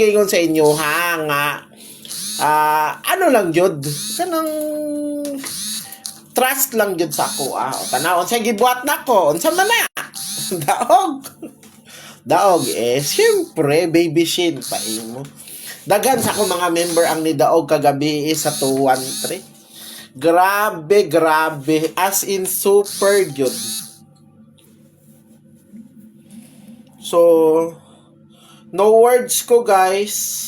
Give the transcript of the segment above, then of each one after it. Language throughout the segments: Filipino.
gingon sa inyo ha nga ano lang jud kanang trust lang jud sa ako o tanawon sa gibuhat nako unsa man na daog siyempre baby shin pa imo dagan sa ako mga member ang ni daog kagabi sa 213 grabe as in super good. So no words ko guys.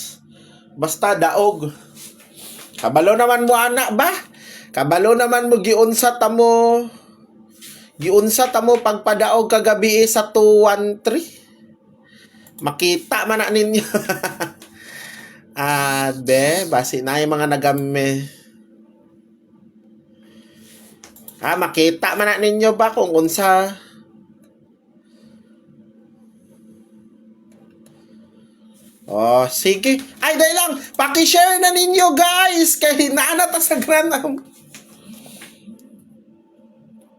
Basta daog. Kabalo naman mo anak ba? Kabalo naman mo giunsa ta mo. Giunsa ta mo pagpadaog kagabi sa 213. Makita man na ninyo. Basi na yung mga nagame. Makita man na ninyo ba kung unsa. Sige. Ay, dahil lang. Paki-share na ninyo, guys. Kaya naanata sa granam.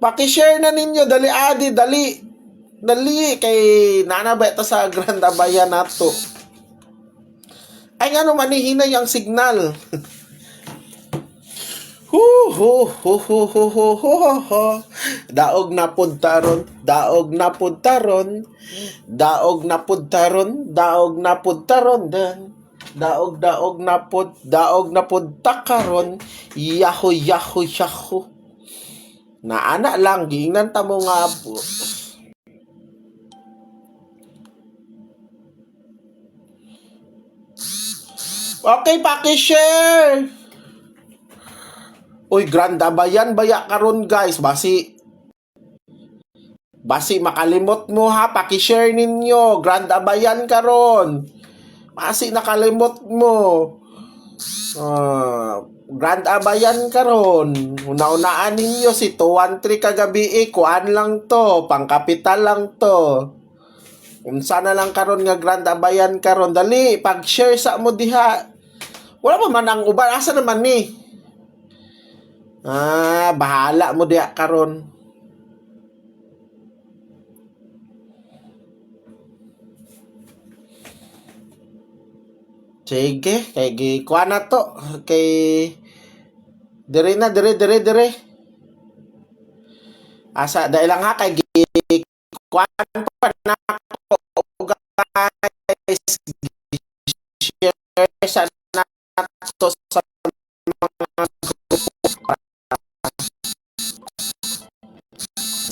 Paki-share na ninyo. Dali, adi. Dali. Kay naanaba ito sa Granda Bayan na to. Ay, nga no, manihinay ang signal. Daog na pudtaron. Daog na pudtakaron. Yahoo. Naana lang gingnan ta mo nga po. Okay, paki-share. Uy, Granda Bayan baya karon guys. Basi makalimot mo ha. Paki-share ninyo. Granda Bayan karon. Basi nakalimot mo. Granda Bayan karon. Una-unaan ninyo si 213 kagabi. Kuan lang to. Pangkapital lang to. Unsa na lang karon nga Granda Bayan karon. Dali, pag-share sa mo diha. Wala pa man ang uban. Asa naman ni? Bahala mo diya karon. Sige, kay gikuha na to. Kay dire. Asa dahil lang ha kay gikuha pa na ako guys. Share sa nato sa mga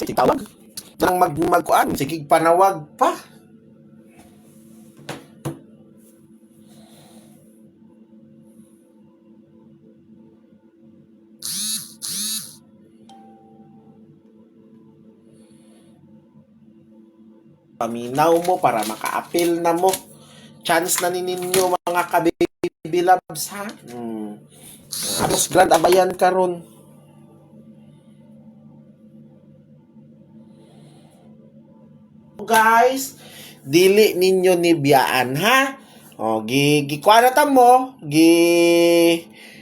sige tawag nang magkuan sige panawag pa paminaw mo para maka-appeal na mo chance na ninyo mga kabibi loves ha Amos Granda Bayan karon. Guys, dili ninyo nibiyaan ha. Gikwanta mo,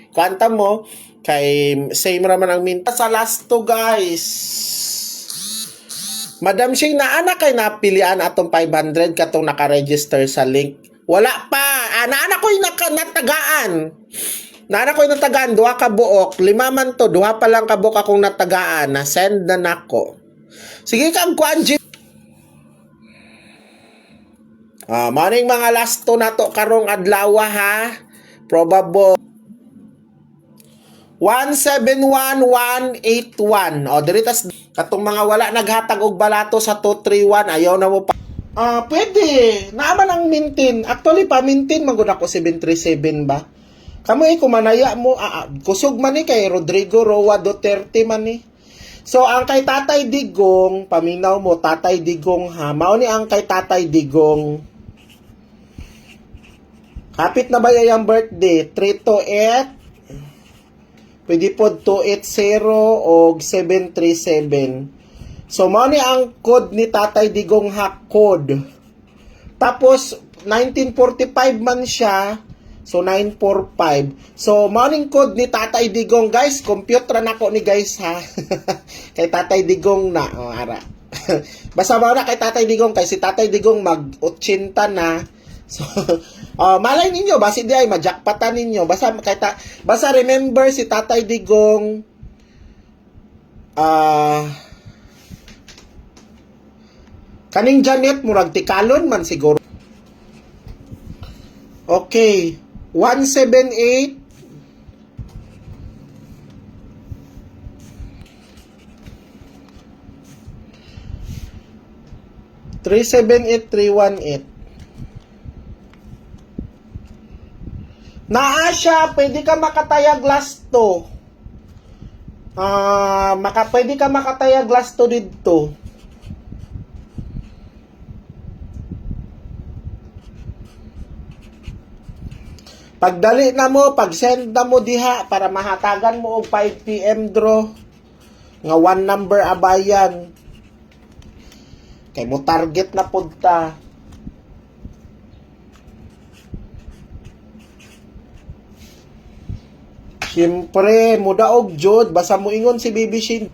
kwanta mo kay same raman ang minta sa last to guys. Madam Shing na anak kay napilian atong 500 katong naka-register sa link. Wala pa. Naana ko'y natagaan. Naana ko'y natagaan, duha ka buok. 5 man to, duha pa lang ka buok akong natagaan. Na-send na nako. Sige kang kuan morning mga last to na to karong adlaw ha. Probable 171181. Diri tas katong mga wala naghatag og balato sa 231 ayaw na mo pa. Pwede. Naaman ang mintin. Actually pa mintin magud ako 737 ba. Kamoy kumanaya mo kusog man ni kay Rodrigo Roa Duterte man ni. So ang kay Tatay Digong, paminaw mo Tatay Digong ha. Mao ni ang kay Tatay Digong. Kapit na ba yung birthday? 328. Pwede po 280 o 737. So, mao ni ang code ni Tatay Digong hack code. Tapos, 1945 man siya. So, 945. So, mao ning code ni Tatay Digong. Guys, compute ra nako ni guys ha. Kay Tatay Digong na. Ara. Basta mao na kay Tatay Digong. Kay si Tatay Digong mag-80 na. So, malay ninyo, basi di ay majakpatan ninyo. Basta remember si Tatay Digong, kaning Janet, murag tikalon man siguro. Okay, 178, 378-318. Naa siya, pwede ka makatayag last to. Pwede ka makatayag last to dito. Pagdali na mo, pag-send na mo diha para mahatagan mo og 5 PM draw nga one number abayan. Kay mo target na punta. Siyempre, mudaog jud basta mo ingon si Baby Shin.